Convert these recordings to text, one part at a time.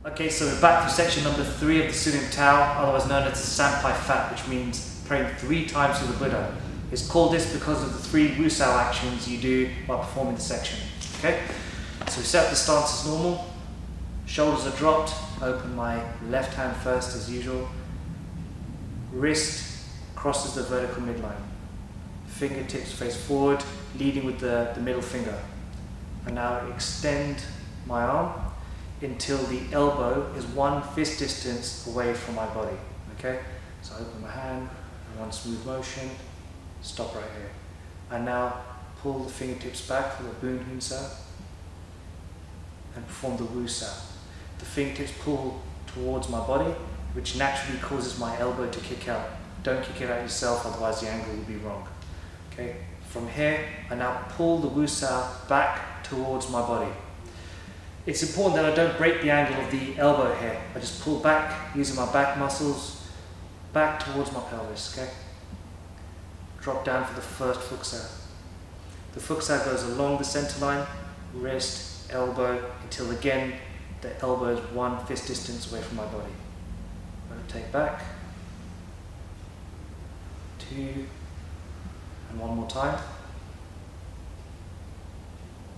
Okay, so we're back to section number 3 of the Siu Nim Tao, otherwise known as the Saam Bai Fut, which means praying 3 times to the Buddha. It's called this because of the 3 Wu Sao actions you do while performing the section. Okay, so we set up the stance as normal, shoulders are dropped, open my left hand first as usual, wrist crosses the vertical midline, fingertips face forward, leading with the middle finger. And now extend my arm until the elbow is 1 fist distance away from my body. Okay, so open my hand, 1 smooth motion, stop right here. And now pull the fingertips back for the Boon Hun Sao and perform the Wu Sao. The fingertips pull towards my body, which naturally causes my elbow to kick out. Don't kick it out yourself, otherwise the angle will be wrong. Okay, from here I now pull the Wu Sao back towards my body. It's important that I don't break the angle of the elbow here. I just pull back using my back muscles back towards my pelvis. Okay, drop down for the first Fuk Sao. The Fuk Sao goes along the center line, wrist, elbow, until again the elbow is 1 fist distance away from my body. Rotate back, 2, and 1 more time.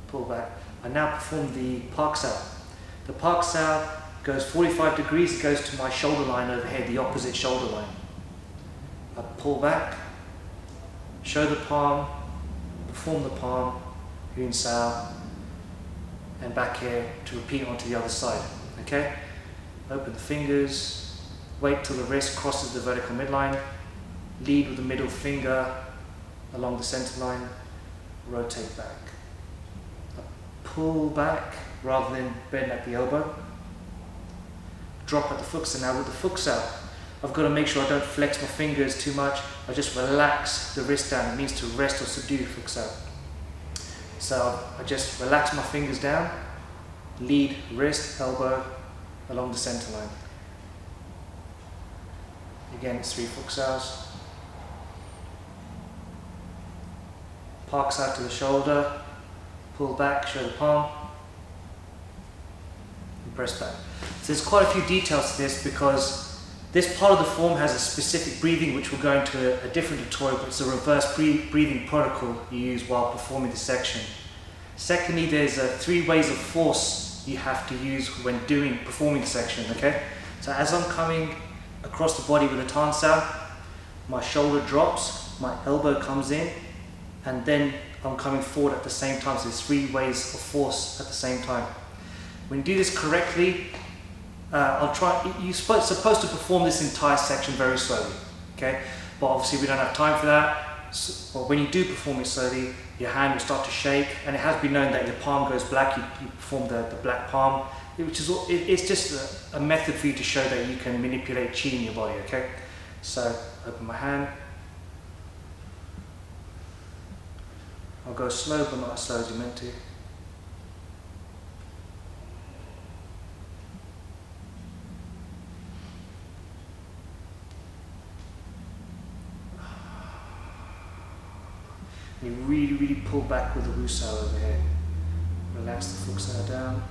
Pull back. I now perform the Park Sao. The Park Sao goes 45 degrees, it goes to my shoulder line over here, the opposite shoulder line. I pull back, show the palm, perform the palm, Hun Sao, and back here to repeat onto the other side. Okay? Open the fingers, wait till the wrist crosses the vertical midline, lead with the middle finger along the center line, rotate back. Pull back rather than bend at the elbow. Drop at the Fuk Sao. Now with the Fuk Sao, I've got to make sure I don't flex my fingers too much. I just relax the wrist down. It means to rest or subdue Fuk Sao. So I just relax my fingers down, lead wrist, elbow along the center line. Again, it's 3 Fuk Saos. Park Sao to the shoulder. Pull back, show the palm, and press back. So there's quite a few details to this because this part of the form has a specific breathing which we'll go into a different tutorial, but it's a reverse breathing protocol you use while performing this section. Secondly, there's 3 ways of force you have to use when performing the section, okay? So as I'm coming across the body with a Tan Sao, my shoulder drops, my elbow comes in, and then I'm coming forward at the same time. So there's 3 ways of force at the same time. When you do this correctly, you're supposed to perform this entire section very slowly, okay? But obviously we don't have time for that. But when you do perform it slowly, your hand will start to shake, and it has been known that your palm goes black. You perform the black palm, it's just a method for you to show that you can manipulate chi in your body, okay? So open my hand. I'll go slow, but not as slow as you meant to. You really pull back with the Wu Sao over here. Relax the Fuk Sao down.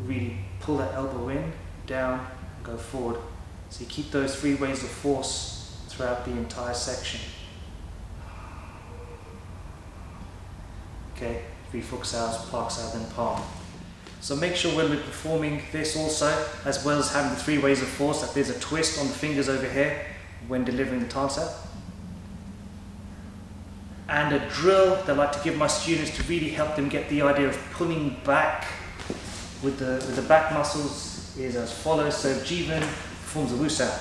Really pull that elbow in, down, and go forward. So you keep those 3 ways of force throughout the entire section. Okay, 3 Fuk Saos, Park Sao, then palm. So make sure when we're performing this also, as well as having the 3 ways of force, that there's a twist on the fingers over here when delivering the Tan Sao. And a drill that I like to give my students to really help them get the idea of pulling back with the back muscles is as follows. So Jivan performs a Wu Sao.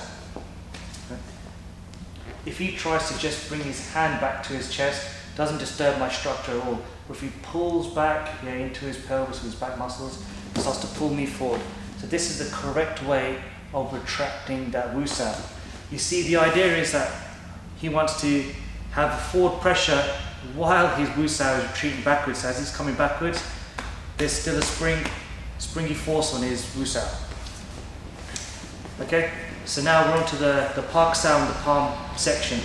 If he tries to just bring his hand back to his chest, doesn't disturb my structure at all. Or if he pulls back into his pelvis with his back muscles, it starts to pull me forward. So this is the correct way of retracting that Wu Sao. You see, the idea is that he wants to have forward pressure while his Wu Sao is retreating backwards. So as he's coming backwards, there's still a springy force on his Wu Sao. Okay, so now we're on to the Park Sao and the palm section.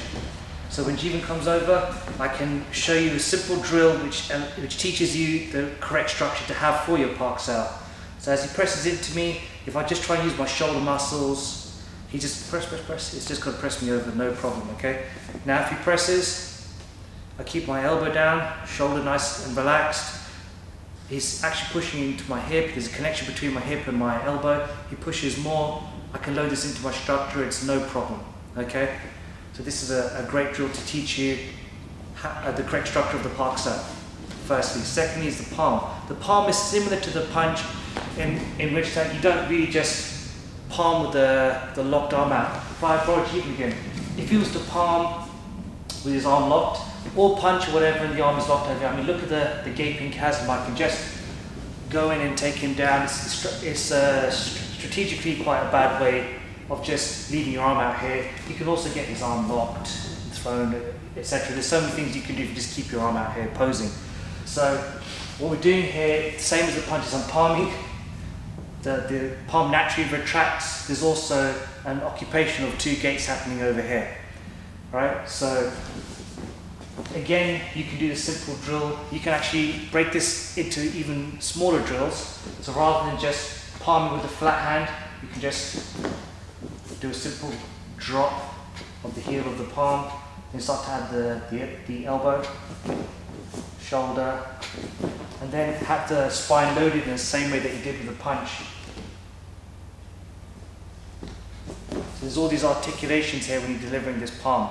So when Jivan comes over, I can show you a simple drill which teaches you the correct structure to have for your Park Sao. So as he presses into me, If I just try and use my shoulder muscles, he just press, it's just going to press me over, no problem, okay? Now if he presses, I keep my elbow down, shoulder nice and relaxed. He's actually pushing into my hip, there's a connection between my hip and my elbow. He pushes more, I can load this into my structure, it's no problem, okay? So this is a great drill to teach you the correct structure of the Pak San, firstly. Secondly is the palm. The palm is similar to the punch in which that you don't really just palm with the locked arm out. If I borrow Keaton again, if he was to palm with his arm locked, or punch or whatever and the arm is locked over, I mean look at the gaping chasm, I can just go in and take him down. It's strategically quite a bad way of just leaving your arm out here. You can also get his arm locked, thrown, etc. There's so many things you can do if you just keep your arm out here posing. So what we're doing here, same as the punches, I'm palming. The palm naturally retracts. There's also an occupation of two gates happening over here. Right? So again, you can do the simple drill. You can actually break this into even smaller drills. So rather than just palming with a flat hand, you can just do a simple drop of the heel of the palm. Then start to add the elbow, shoulder, and then have the spine loaded in the same way that you did with the punch. So there's all these articulations here when you're delivering this palm.